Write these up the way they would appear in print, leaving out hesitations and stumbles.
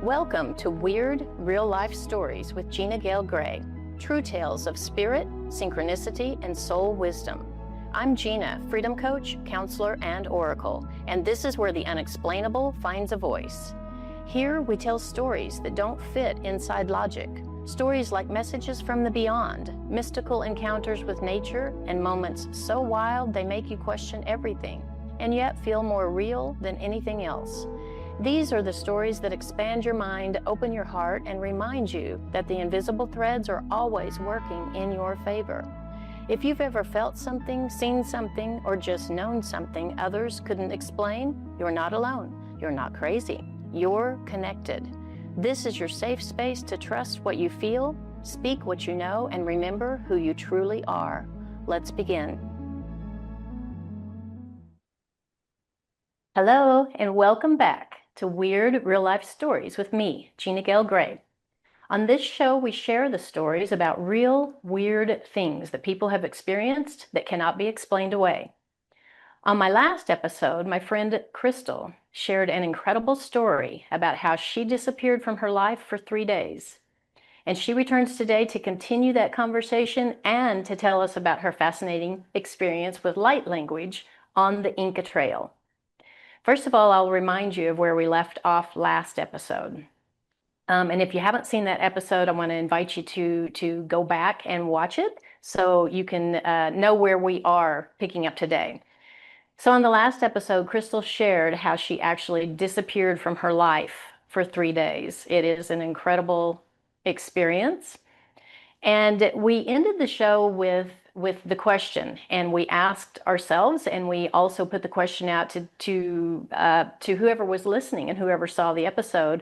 Welcome to Weird Real Life Stories with Gina Gayle Gray, true tales of spirit, synchronicity, and soul wisdom. I'm Gina, freedom coach, counselor, and oracle, and this is where the unexplainable finds a voice. Here we tell stories that don't fit inside logic, stories like messages from the beyond, mystical encounters with nature, and moments so wild they make you question everything, and yet feel more real than anything else. These are the stories that expand your mind, open your heart, and remind you that the invisible threads are always working in your favor. If you've ever felt something, seen something, or just known something others couldn't explain, you're not alone. You're not crazy. You're connected. This is your safe space to trust what you feel, speak what you know, and remember who you truly are. Let's begin. Hello, and welcome back to Weird Real Life Stories with me, Gina Gayle Gray. On this show, we share the stories about real, weird things that people have experienced that cannot be explained away. On my last episode, my friend Crystal shared an incredible story about how she disappeared from her life for 3 days. And she returns today to continue that conversation and to tell us about her fascinating experience with light language on the Inca Trail. First of all, I'll remind you of where we left off last episode. And if you haven't seen that episode, I want to invite you to go back and watch it so you can know where we are picking up today. So on the last episode, Crystal shared how she actually disappeared from her life for 3 days. It is an incredible experience. And we ended the show with the question, and we asked ourselves, and we also put the question out to whoever was listening and whoever saw the episode,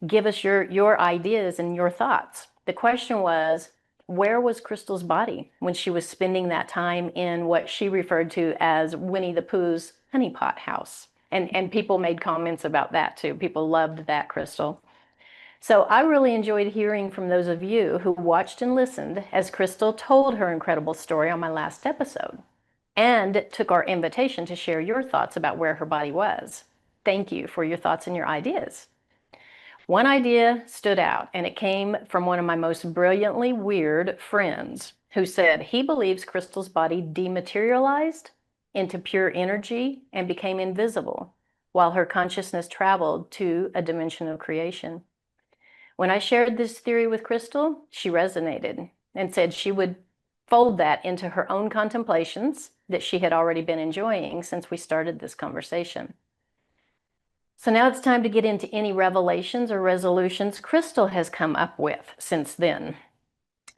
give us your ideas and your thoughts. The question was, where was Crystal's body when she was spending that time in what she referred to as Winnie the Pooh's honeypot house? And people made comments about that too. People loved that, Crystal. So I really enjoyed hearing from those of you who watched and listened as Crystal told her incredible story on my last episode and took our invitation to share your thoughts about where her body was. Thank you for your thoughts and your ideas. One idea stood out, and it came from one of my most brilliantly weird friends who said he believes Crystal's body dematerialized into pure energy and became invisible while her consciousness traveled to a dimension of creation. When I shared this theory with Crystal, she resonated and said she would fold that into her own contemplations that she had already been enjoying since we started this conversation. So now it's time to get into any revelations or resolutions Crystal has come up with since then.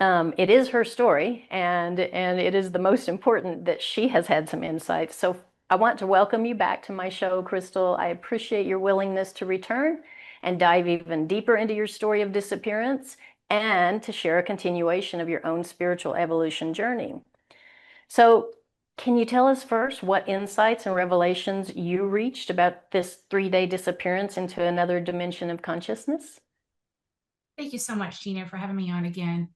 It is her story, and it is the most important that she has had some insights. So I want to welcome you back to my show, Crystal. I appreciate your willingness to return and dive even deeper into your story of disappearance and to share a continuation of your own spiritual evolution journey. So can you tell us first what insights and revelations you reached about this 3-day disappearance into another dimension of consciousness? Thank you so much, Gina, for having me on again.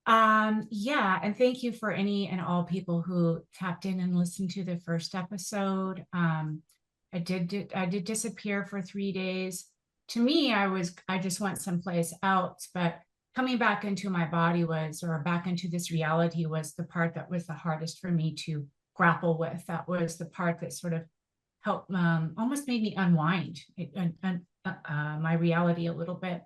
Yeah, and thank you for any and all people who tapped in and listened to the first episode. I did disappear for 3 days. To me, I just went someplace else, but coming back into my body or back into this reality was the part that was the hardest for me to grapple with. That was the part that sort of helped, almost made me unwind my reality a little bit.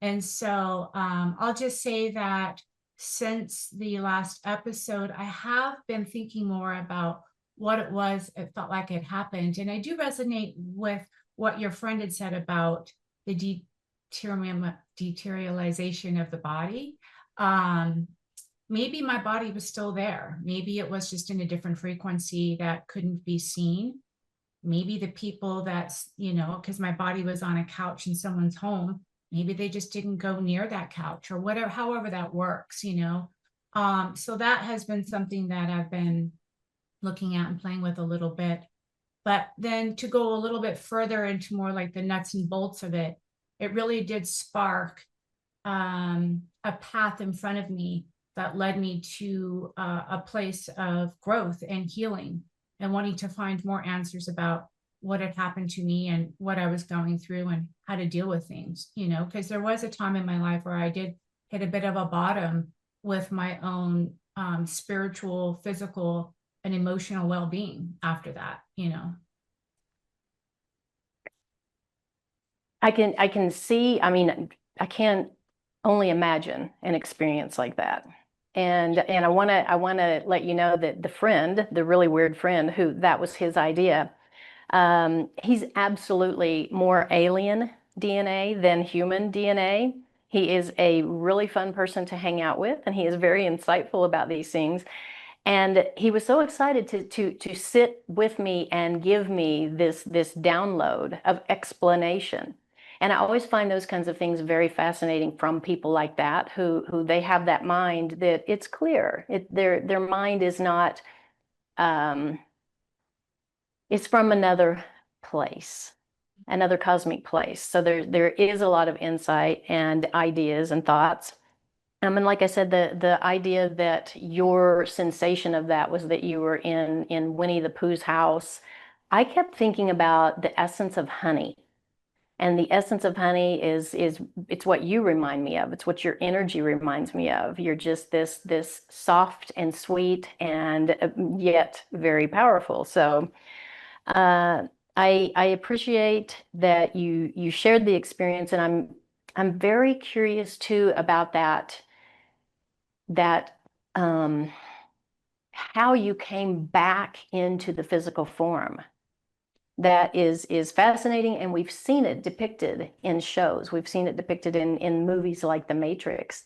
And so I'll just say that since the last episode, I have been thinking more about what it felt like it happened. And I do resonate with what your friend had said about the dematerialization of the body. Maybe my body was still there. Maybe it was just in a different frequency that couldn't be seen. Maybe the people because my body was on a couch in someone's home, maybe they just didn't go near that couch or whatever, however that works, So that has been something that I've been looking at and playing with a little bit. But then to go a little bit further into more like the nuts and bolts of it, it really did spark a path in front of me that led me to a place of growth and healing and wanting to find more answers about what had happened to me and what I was going through and how to deal with things, because there was a time in my life where I did hit a bit of a bottom with my own spiritual, physical, and emotional well-being after that. I can see, I mean, I can't only imagine an experience like that. And I want to let you know that the friend, the really weird friend who that was his idea, he's absolutely more alien DNA than human DNA. He is a really fun person to hang out with, and he is very insightful about these things. And he was so excited to sit with me and give me this download of explanation. And I always find those kinds of things very fascinating from people like that who they have that mind that it's clear. Their mind is not it's from another place, another cosmic place. So there is a lot of insight and ideas and thoughts. And like I said, the idea that your sensation of that was that you were in Winnie the Pooh's house. I kept thinking about the essence of honey. And the essence of honey is it's what you remind me of. It's what your energy reminds me of. You're just this soft and sweet and yet very powerful. So uh, I appreciate that you shared the experience, and I'm very curious too about that how you came back into the physical form. That is fascinating, and we've seen it depicted in shows. We've seen it depicted in movies like The Matrix.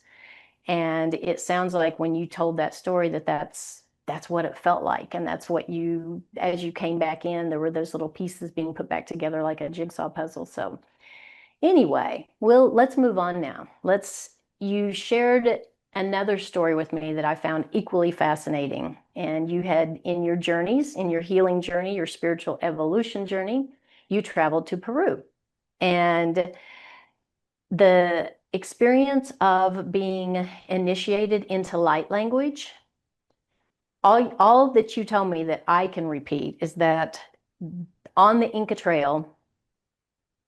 And it sounds like when you told that story that's what it felt like. And that's what as you came back in, there were those little pieces being put back together like a jigsaw puzzle. So anyway, let's move on now. You shared another story with me that I found equally fascinating. And you had in your journeys, in your healing journey, your spiritual evolution journey, you traveled to Peru. And the experience of being initiated into light language, all that you tell me that I can repeat is that on the Inca Trail,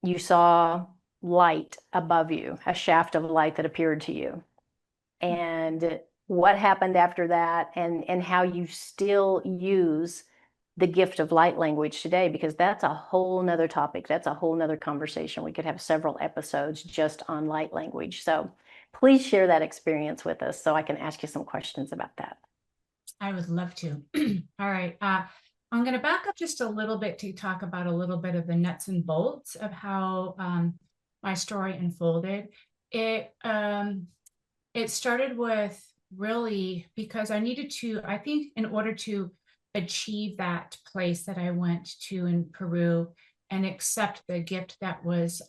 you saw light above you, a shaft of light that appeared to you. And what happened after that, and how you still use the gift of light language today, because that's a whole nother topic. That's a whole nother conversation. We could have several episodes just on light language. So please share that experience with us so I can ask you some questions about that. I would love to. All right. I'm going to back up just a little bit to talk about a little bit of the nuts and bolts of how my story unfolded. It started with really because I needed to, I think, in order to achieve that place that I went to in Peru and accept the gift that was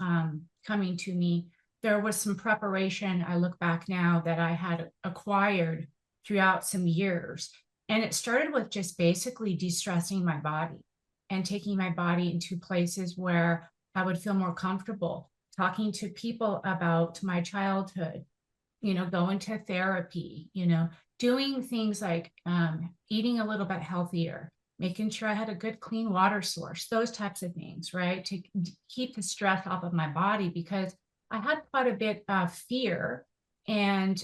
coming to me, there was some preparation. I look back now that I had acquired throughout some years. And it started with just basically de-stressing my body and taking my body into places where I would feel more comfortable, talking to people about my childhood, going to therapy, doing things like eating a little bit healthier, making sure I had a good clean water source, those types of things, right? To keep the stress off of my body, because I had quite a bit of fear and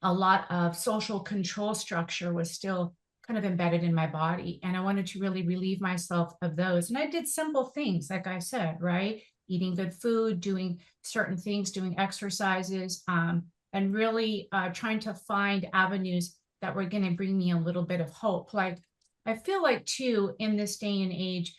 a lot of social control structure was still kind of embedded in my body. And I wanted to really relieve myself of those. And I did simple things, like I said, right? Eating good food, doing certain things, doing exercises, and really trying to find avenues that were going to bring me a little bit of hope. Like, I feel like too, in this day and age,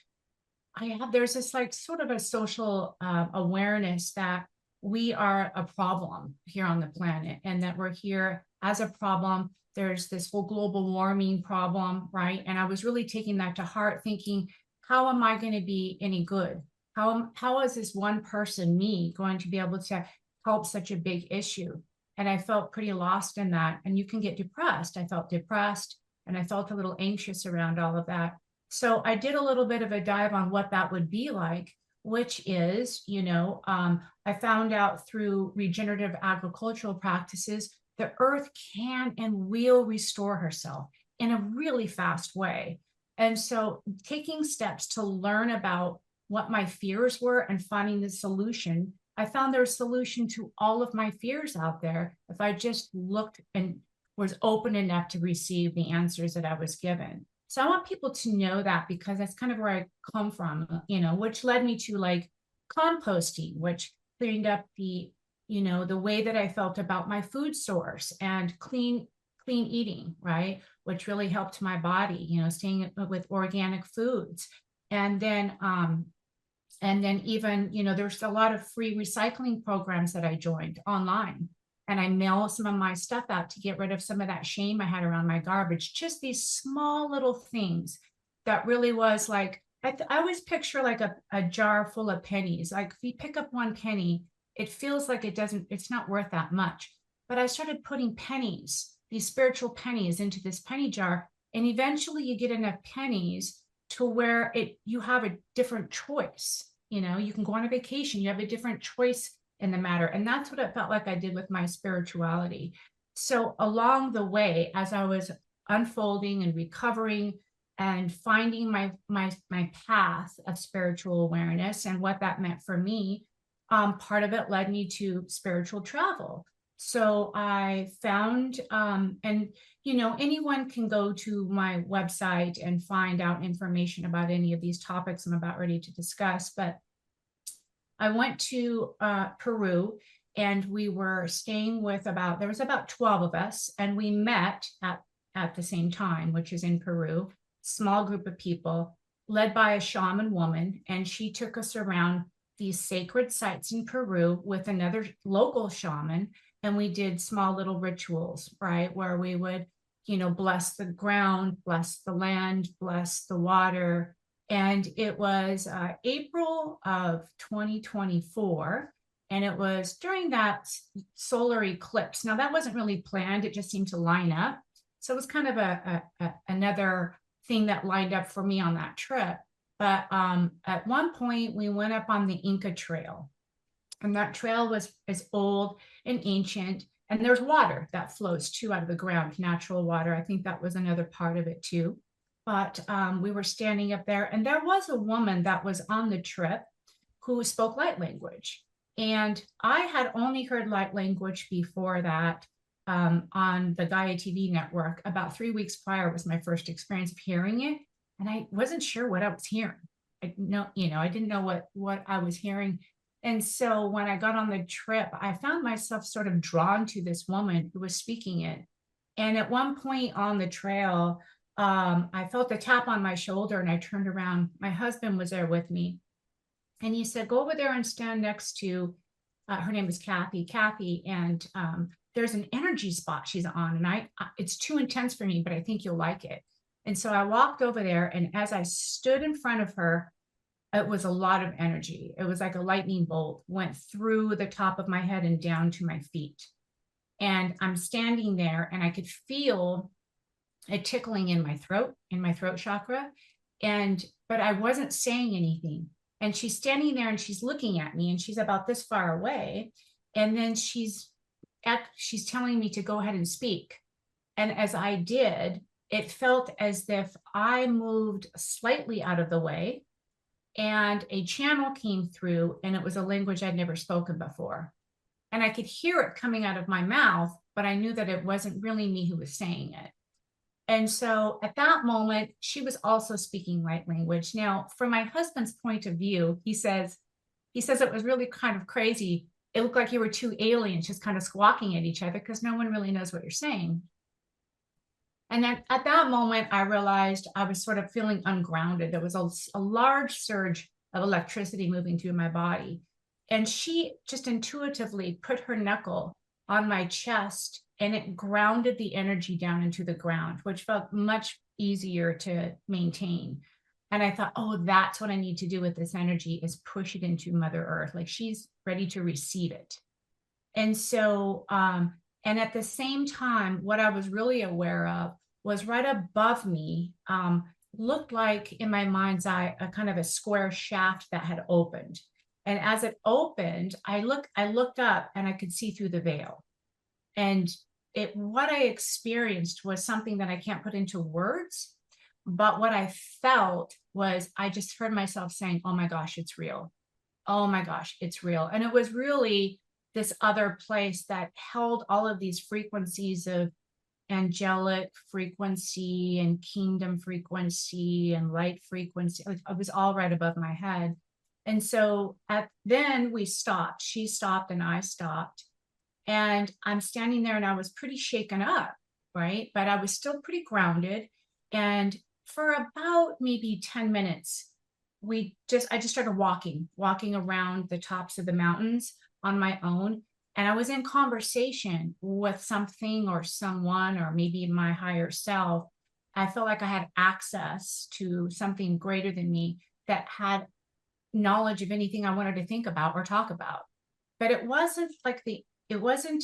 there's this like sort of a social awareness that we are a problem here on the planet and that we're here as a problem. There's this whole global warming problem, right? And I was really taking that to heart, thinking, how am I going to be any good? How is this one person, me, going to be able to help such a big issue? And I felt pretty lost in that. And you can get depressed. I felt depressed and I felt a little anxious around all of that. So I did a little bit of a dive on what that would be like, which is, I found out through regenerative agricultural practices, the earth can and will restore herself in a really fast way. And so taking steps to learn about what my fears were and finding the solution, I found there's a solution to all of my fears out there if I just looked and was open enough to receive the answers that I was given. So I want people to know that, because that's kind of where I come from, which led me to like composting, which cleaned up the way that I felt about my food source, and clean eating, right? Which really helped my body, staying with organic foods. And then even, there's a lot of free recycling programs that I joined online. And I mail some of my stuff out to get rid of some of that shame I had around my garbage. Just these small little things that really was like, I always picture like a jar full of pennies. Like if you pick up one penny, it feels like it's not worth that much. But I started putting pennies, these spiritual pennies, into this penny jar. And eventually you get enough pennies to where you have a different choice. You can go on a vacation, you have a different choice in the matter. And that's what it felt like I did with my spirituality. So along the way, as I was unfolding and recovering and finding my path of spiritual awareness and what that meant for me, part of it led me to spiritual travel. So I found, and anyone can go to my website and find out information about any of these topics I'm about ready to discuss. But I went to Peru, and we were staying with there was about 12 of us, and we met at the same time, which is in Peru, small group of people led by a shaman woman. And she took us around these sacred sites in Peru with another local shaman. And we did small little rituals, right? Where we would, bless the ground, bless the land, bless the water. And it was April of 2024. And it was during that solar eclipse. Now, that wasn't really planned. It just seemed to line up. So it was kind of another thing that lined up for me on that trip. But at one point, we went up on the Inca Trail. And that trail is old and ancient. And there's water that flows too out of the ground, natural water. I think that was another part of it too. But we were standing up there, and there was a woman that was on the trip who spoke light language. And I had only heard light language before that on the Gaia TV network. About 3 weeks prior was my first experience of hearing it. And I wasn't sure what I was hearing. I didn't know what I was hearing. And so when I got on the trip, I found myself sort of drawn to this woman who was speaking it. And at one point on the trail, I felt a tap on my shoulder, and I turned around. My husband was there with me. And he said, go over there and stand next to, her name is Kathy. And there's an energy spot she's on. And it's too intense for me, but I think you'll like it. And so I walked over there. And as I stood in front of her, it was a lot of energy. It was like a lightning bolt went through the top of my head and down to my feet. And I'm standing there, and I could feel a tickling in my throat chakra. But I wasn't saying anything. And she's standing there, and she's looking at me, and she's about this far away. And then she's telling me to go ahead and speak. And as I did, it felt as if I moved slightly out of the way, and a channel came through, and it was a language I'd never spoken before. And I could hear it coming out of my mouth, but I knew that it wasn't really me who was saying it. And so at that moment, she was also speaking light language. Now, from my husband's point of view, he says it was really kind of crazy. It looked like you were two aliens just kind of squawking at each other, because no one really knows what you're saying. And then at that moment, I realized I was sort of feeling ungrounded. There was a large surge of electricity moving through my body. And she just intuitively put her knuckle on my chest, and it grounded the energy down into the ground, which felt much easier to maintain. And I thought, oh, that's what I need to do with this energy, is push it into Mother Earth. Like, she's ready to receive it. And so, and at the same time, what I was really aware of was right above me, looked like in my mind's eye, a kind of a square shaft that had opened. And as it opened, I looked up, and I could see through the veil. And what I experienced was something that I can't put into words. But what I felt was I just heard myself saying, oh my gosh, it's real. Oh my gosh, it's real. And it was really this other place that held all of these frequencies of angelic frequency and kingdom frequency and light frequency. It was all right above my head. And so then we stopped. She stopped and I stopped. And I'm standing there and I was pretty shaken up, right? But I was still pretty grounded. And for about maybe 10 minutes, I just started walking around the tops of the mountains on my own. And I was in conversation with something or someone, or maybe my higher self. I felt like I had access to something greater than me that had knowledge of anything I wanted to think about or talk about. But it wasn't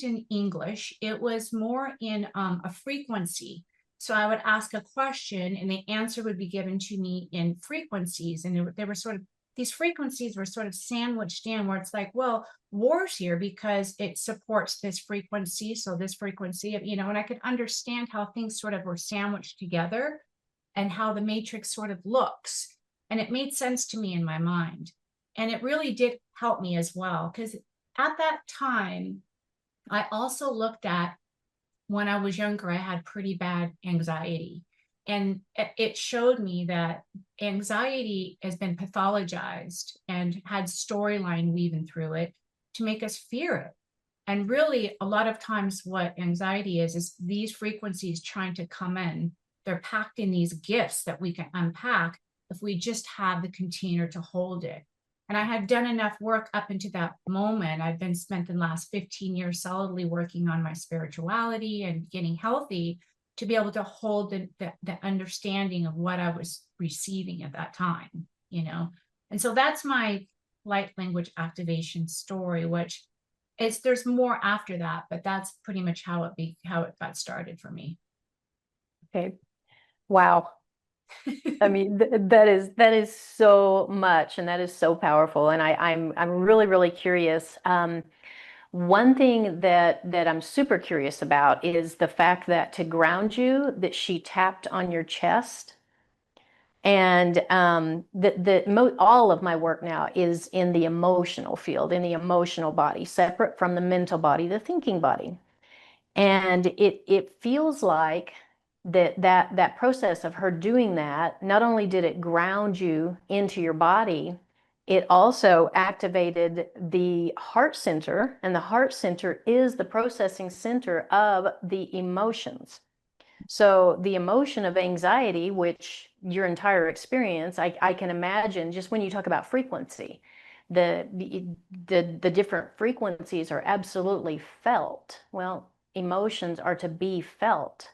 in English. It was more in a frequency. So I would ask a question and the answer would be given to me in frequencies. And they were sort of, these frequencies were sort of sandwiched in where it's like, well, war's here because it supports this frequency. So this frequency, and I could understand how things sort of were sandwiched together and how the matrix sort of looks. And it made sense to me in my mind. And it really did help me as well. Because at that time, I also looked at, when I was younger, I had pretty bad anxiety. And it showed me that anxiety has been pathologized and had storyline weaving through it to make us fear it. And really, a lot of times what anxiety is these frequencies trying to come in. They're packed in these gifts that we can unpack if we just have the container to hold it. And I had done enough work up into that moment. I've been spent the last 15 years solidly working on my spirituality and getting healthy to be able to hold the understanding of what I was receiving at that time. And so that's my light language activation story, which there's more after that, but that's pretty much how it got started for me. Okay. Wow. I mean, that is so much, and that is so powerful. And I'm really, really curious. One thing that I'm super curious about is the fact that to ground you, that she tapped on your chest. And all of my work now is in the emotional field, in the emotional body, separate from the mental body, the thinking body. And it feels like that process of her doing that, not only did it ground you into your body, it also activated the heart center, and the heart center is the processing center of the emotions. So the emotion of anxiety, which your entire experience, I can imagine just when you talk about frequency, the different frequencies are absolutely felt. Well, emotions are to be felt.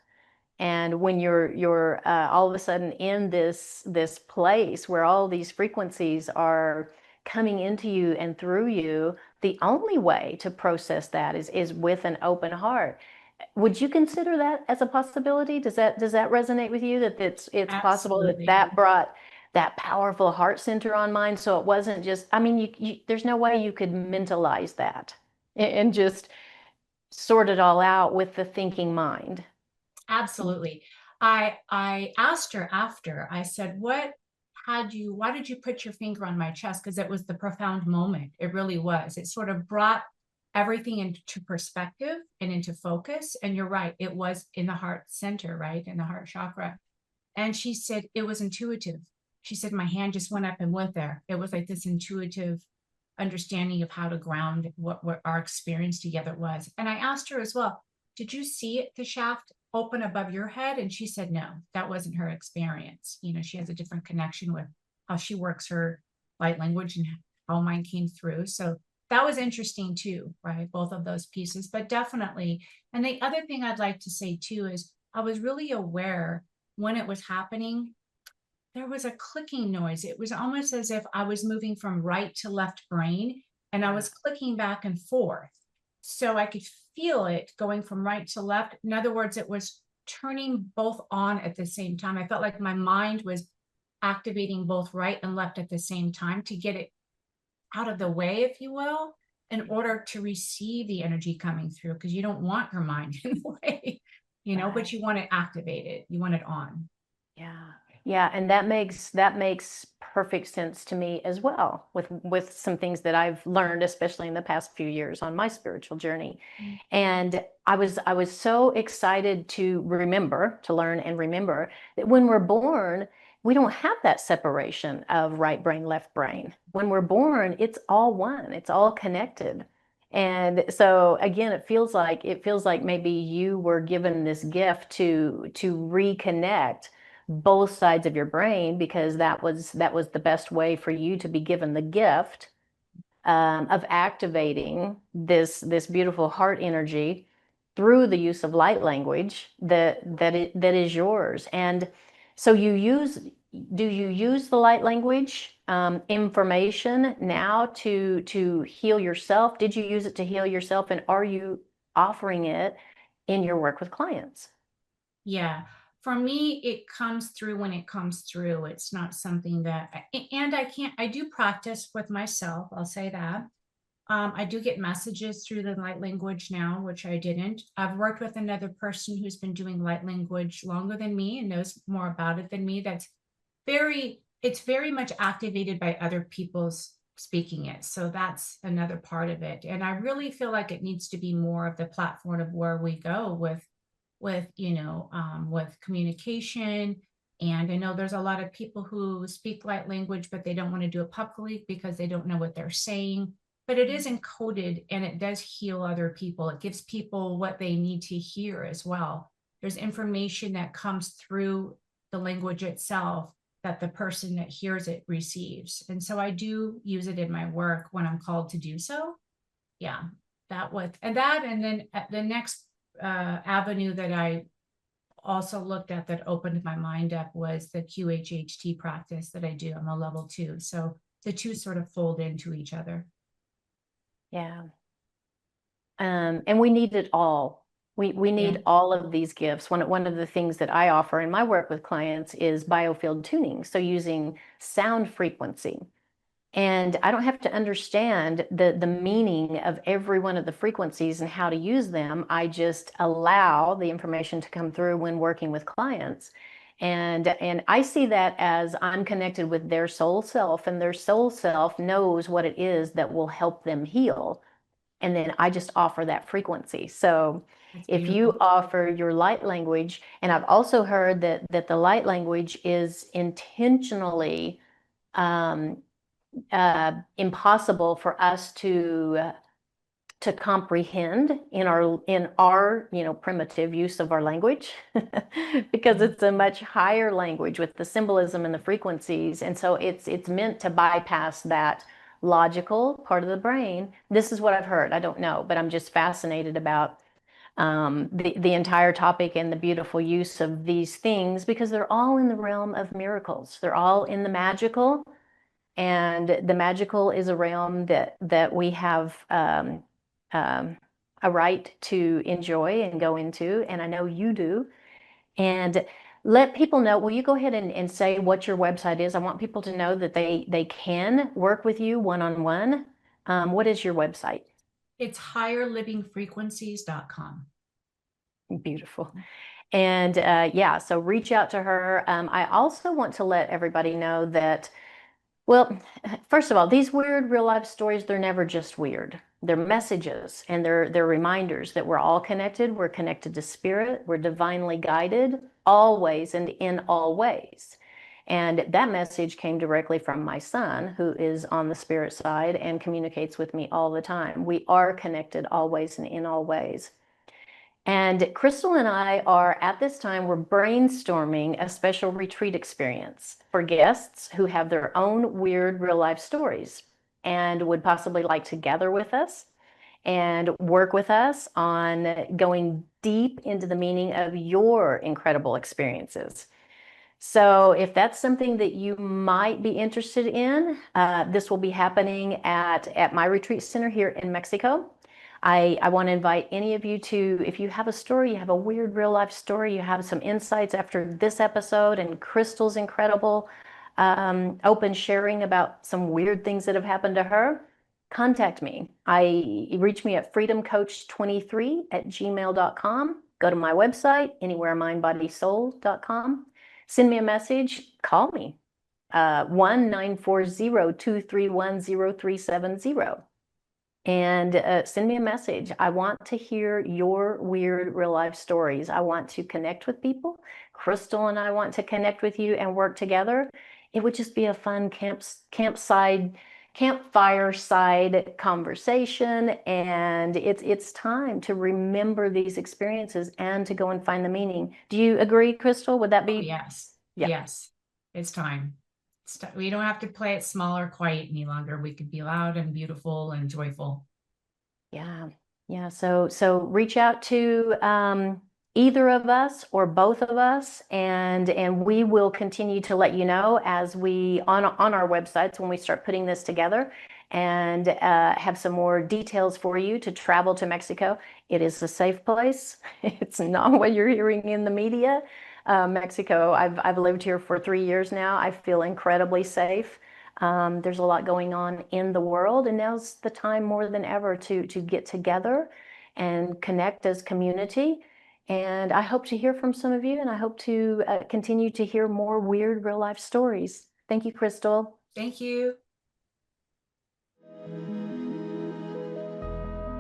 And when you're all of a sudden in this place where all these frequencies are coming into you and through you, the only way to process that is with an open heart. Would you consider that as a possibility? Does that resonate with you, that it's possible that Absolutely. that brought that powerful heart center on mind? So it wasn't just, I mean, there's no way you could mentalize that and just sort it all out with the thinking mind. Absolutely. I asked her after, I said, why did you put your finger on my chest? Because it was the profound moment. It really was. It sort of brought everything into perspective and into focus. And you're right, it was in the heart center, right? In the heart chakra. And she said, it was intuitive. She said, my hand just went up and went there. It was like this intuitive understanding of how to ground what our experience together was. And I asked her as well, did you see the shaft open above your head? And she said, no, that wasn't her experience. She has a different connection with how she works her light language and how mine came through. So that was interesting too, right? Both of those pieces, but definitely. And the other thing I'd like to say too is I was really aware when it was happening, there was a clicking noise. It was almost as if I was moving from right to left brain and I was clicking back and forth. So I could feel it going from right to left. In other words, it was turning both on at the same time. I felt like my mind was activating both right and left at the same time to get it out of the way, if you will, in order to receive the energy coming through, because you don't want your mind in the way, but you want it activated. You want it on. Yeah. Yeah, and that makes perfect sense to me as well with some things that I've learned, especially in the past few years on my spiritual journey. Mm. And I was so excited to remember, to learn and remember that when we're born, we don't have that separation of right brain, left brain. When we're born, it's all one, it's all connected. And so again, it feels like maybe you were given this gift to reconnect both sides of your brain because that was the best way for you to be given the gift of activating this beautiful heart energy through the use of light language that is yours. And so do you use the light language information now to heal yourself? Did you use it to heal yourself, and are you offering it in your work with clients? Yeah. For me, it comes through when it comes through. It's not something that, and I do practice with myself. I'll say that. I do get messages through the light language now, which I didn't. I've worked with another person who's been doing light language longer than me and knows more about it than me. It's very much activated by other people's speaking it. So that's another part of it. And I really feel like it needs to be more of the platform of where we go with communication. And I know there's a lot of people who speak light language, but they don't want to do it publicly because they don't know what they're saying. But it is encoded and it does heal other people. It gives people what they need to hear as well. There's information that comes through the language itself that the person that hears it receives. And so I do use it in my work when I'm called to do so. Yeah, and then the next avenue that I also looked at that opened my mind up was the QHHT practice that I do. I'm a level 2. So the two sort of fold into each other. Yeah. And we need it all. We Yeah. need all of these gifts. One of the things that I offer in my work with clients is biofield tuning. So using sound frequency. And I don't have to understand the meaning of every one of the frequencies and how to use them. I just allow the information to come through when working with clients. And I see that as I'm connected with their soul self, and their soul self knows what it is that will help them heal. And then I just offer that frequency. So That's if you beautiful. offer your light language, and I've also heard that the light language is intentionally um, impossible for us to comprehend in our primitive use of our language because Yeah. it's a much higher language with the symbolism and the frequencies, and so it's meant to bypass that logical part of the brain. This is what I've heard. I don't know, but I'm just fascinated about the entire topic and the beautiful use of these things because they're all in the realm of miracles. They're all in the magical, and the magical is a realm that we have um, a right to enjoy and go into, and I know you do. And let people know. Will you go ahead and say what your website is? I want people to know that they can work with you one-on-one. What is your website? It's higherlivingfrequencies.com. Beautiful. And yeah, so reach out to her. I also want to let everybody know that, well, first of all, these weird real life stories, they're never just weird. They're messages, and they're reminders that we're all connected. We're connected to spirit. We're divinely guided always and in all ways. And that message came directly from my son, who is on the spirit side and communicates with me all the time. We are connected always and in all ways. And Crystal and I are at this time, we're brainstorming a special retreat experience for guests who have their own weird real life stories and would possibly like to gather with us and work with us on going deep into the meaning of your incredible experiences. So if that's something that you might be interested in, this will be happening at my retreat center here in Mexico. I want to invite any of you to, if you have a story, you have a weird real life story, you have some insights after this episode and Crystal's incredible open sharing about some weird things that have happened to her, contact me. Reach me at freedomcoach23@gmail.com. Go to my website, anywheremindbodysoul.com. Send me a message, call me, 1-940-231-0370. And send me a message. I want to hear your weird real life stories. I want to connect with people. Crystal and I want to connect with you and work together. It would just be a fun campfire side conversation. And it's time to remember these experiences and to go and find the meaning. Do you agree, Crystal? Would that be? Oh, yes. Yeah. Yes. It's time. We don't have to play it small or quiet any longer. We could be loud and beautiful and joyful. Yeah. Yeah. So reach out to either of us or both of us, and we will continue to let you know as we on our websites when we start putting this together, and have some more details for you to travel to Mexico. It is a safe place. It's not what you're hearing in the media. Mexico, I've lived here for 3 years now. I feel incredibly safe. There's a lot going on in the world, and now's the time more than ever to get together and connect as community. And I hope to hear from some of you, and I hope to continue to hear more weird real life stories. Thank you, Crystal. Thank you.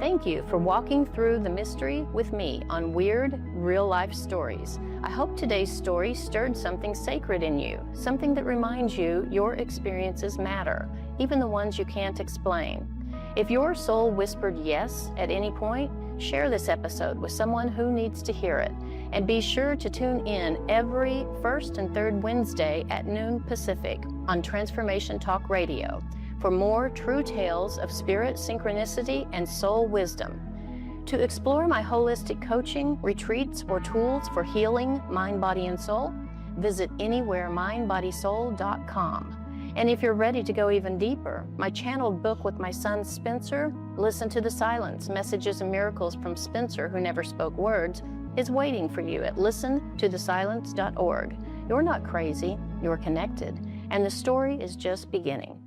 Thank you for walking through the mystery with me on Weird Real Life Stories. I hope today's story stirred something sacred in you, something that reminds you your experiences matter, even the ones you can't explain. If your soul whispered yes at any point, share this episode with someone who needs to hear it. And be sure to tune in every first and third Wednesday at noon Pacific on Transformation Talk Radio for more true tales of spirit, synchronicity, and soul wisdom. To explore my holistic coaching, retreats, or tools for healing mind, body, and soul, visit anywheremindbodysoul.com. And if you're ready to go even deeper, my channeled book with my son Spencer, Listen to the Silence, Messages and Miracles from Spencer Who Never Spoke Words, is waiting for you at listentothesilence.org. You're not crazy, you're connected, and the story is just beginning.